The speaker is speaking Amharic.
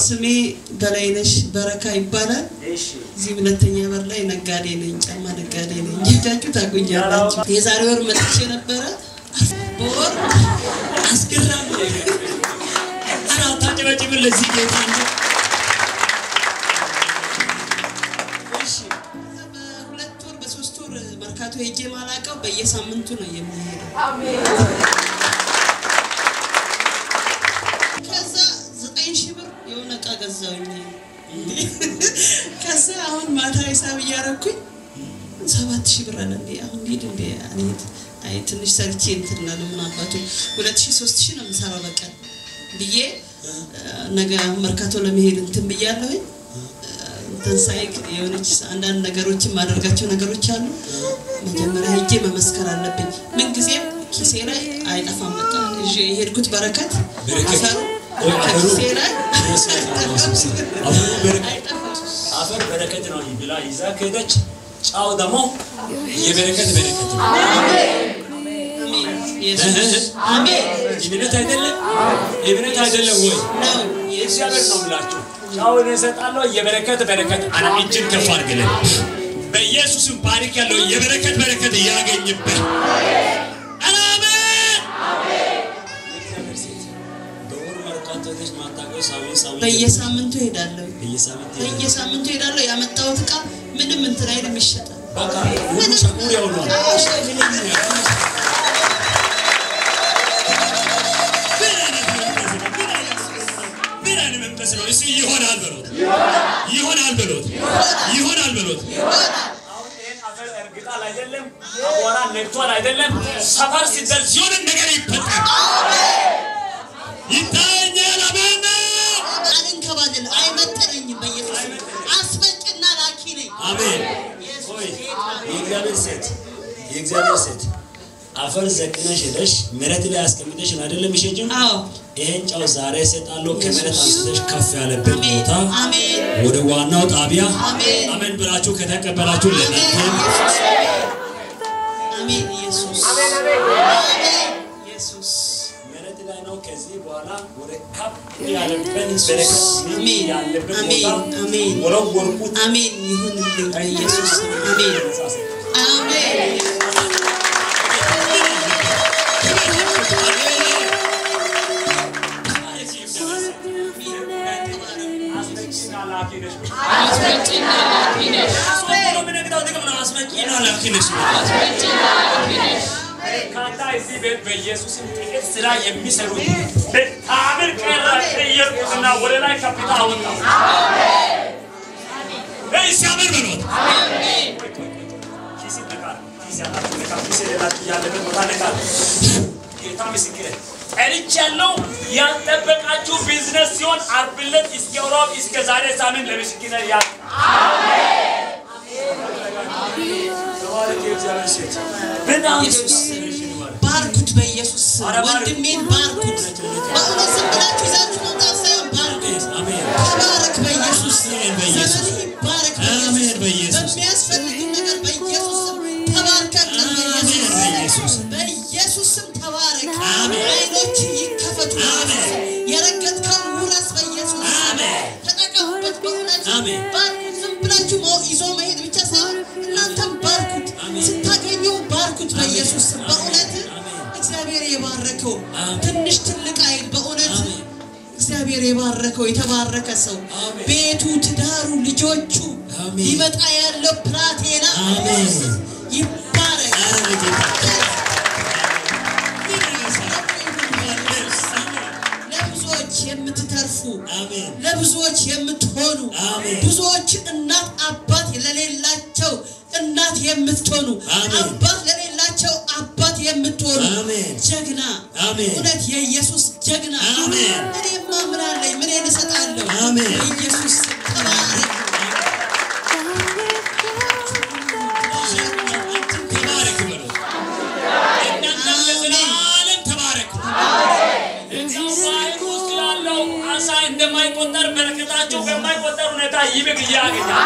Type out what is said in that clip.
ስሜ በላይነሽ በረካ ይባላል እዚህ ሁለተኛ በር ላይ ነጋዴ ነኝ ጫማ ነጋዴ ነኝ ጃጁ ታጉኛላችሁ የዛሬ ወር መጥቼ ነበር በወር አስገራሚ አራታጭ በጭም ለዚህ ጌታ እንጂ እሺ በሁለት ወር በሶስት ወር መርካቶ ሄጄ ማላቀው በየሳምንቱ ነው የሚሄደው አሜን ገዛውኝ ከዛ አሁን ማታ ሂሳብ ያረኩኝ 7000 ብር አለ እንዴ አሁን ሊድ እንዴ አይ ትንሽ ሰርቼ እንትናለ ምን አባቱ 2000 3000 ነው የምሰራው በቀን ብዬ ነገ መርካቶ ለመሄድ እንትን ብያለሁ ተንሳይክ የሆነች አንዳንድ ነገሮችን ማደርጋቸው ነገሮች አሉ መጀመሪያ ሄጄ መመስከር አለብኝ ምን ጊዜም ኪሴ ላይ አይጠፋም በቃ እጄ የሄድኩት በረከት አፈሩ ከኪሴ ላይ አፈር በረከት ነው ይብላ ይዛ ከደች ጫው ደሞ የበረከት በረከት አሜን ኢየሱስ አሜን ይብነት አይደለም ወይ ነው ኢየሱስ ነው ብላችሁ ጫው ለሰጣለው የበረከት በረከት አና እጅን ከፍ አድርገን በኢየሱስም ባሪክ ያለው የበረከት በረከት ያገኝበት በየሳምንቱ ሄዳለሁ ያመጣው ተቃ ምንም እንትን አይደለም ይሸጣል በቃ ሁሉ ሰሙር ያውላል ብራን መንፈስ ነው እሱ ይሆናል በሎት አሁን ይሄን አፈር እርግጣል አይደለም አቧራ ነክቷል አይደለም ሰፈር ሲደርስ የሆነ ነገር ይፈጠራል ይታየኛል አሜን አንከባለን አይመጠረኝም በኢየሱስ አስመጭና ላኪ ነኝ አሜን ሆይ የእግዚአብሔር ሴት አፈር ዘቅነሽ ሄደሽ መሬት ላይ አስቀምጠሽ አይደለም ይሸጂው አዎ ይሄን ጫው ዛሬ ሰጣለው ከመሬት አንስተሽ ከፍ ያለበት ቦታ አሜን ወደ ዋናው ጣቢያ አሜን ብላችሁ ከተቀበላችሁ ለእናንተ አሜን ኢየሱስ ከዚህ በኋላ ወደ ካፕ ያለበት በረከት ያለበት አሜን ወረወርኩት አሜን ይሁንልኝ ኢየሱስ አሜን አሜን ካታ እዚህ ቤት በኢየሱስም ጥቂት ስራ የሚሰሩ በታምር ቀረጥየርኩትና ወደ ላይ ካፒታ አወጣው አሜን ሲያምር በሎት አሜን ኪሲ ተቃል ኪሲ ያለበት ቦታ ነቃል ጌታ ምስክሬ እልቻለሁ ያንጠበቃችሁ ቢዝነስ ሲሆን አርብለት እስከውራው እስከ ዛሬ ሳምንት ለምስክሬ ያ አሜን ባርኩት በኢየሱስ ወንድሜን ባርኩት በእውነት ዝምብላችሁ ይዛችሁ መምጣት ሳይሆን ባርኩት አሜን ተባረክ በኢየሱስ ባረክ አሜን በኢየሱስ በሚያስፈልግ ነገር በኢየሱስ ተባርከን በኢየሱስ ተባረክ አሜን አይኖች ይከፈቱ አሜን የረገጥከው ውረስ በኢየሱስ አሜን ተጠቀሙበት በእውነት አሜን ባርኩት ዝምብላችሁ ይዞ መሄድ ብቻ ሳይሆን እናንተም ባርኩት ስታገኙ ባርኩት በኢየሱስ በእውነት እግዚአብሔር የባረከው ትንሽ ትልቅ አይል በእውነት እግዚአብሔር የባረከው የተባረከ ሰው ቤቱ ትዳሩ ልጆቹ ይመጣ ያለው ፕላቴና አሜን ይባረክ ለብዙዎች የምትተርፉ አሜን ለብዙዎች የምትሆኑ አሜን ብዙዎች እናት አባት ለሌላቸው እናት የምትሆኑ አባት ለሌላቸው አባት የምትሆኑ አሜን ጀግና አሜን እውነት የኢየሱስ ጀግና አሜን እኔማ ምን አለኝ ምን እንሰጣለሁ አሜን ኢየሱስ ተባረክ እንደማይቆጠር በረከታቸው በማይቆጠር ሁኔታ ይብቅ ያገኛል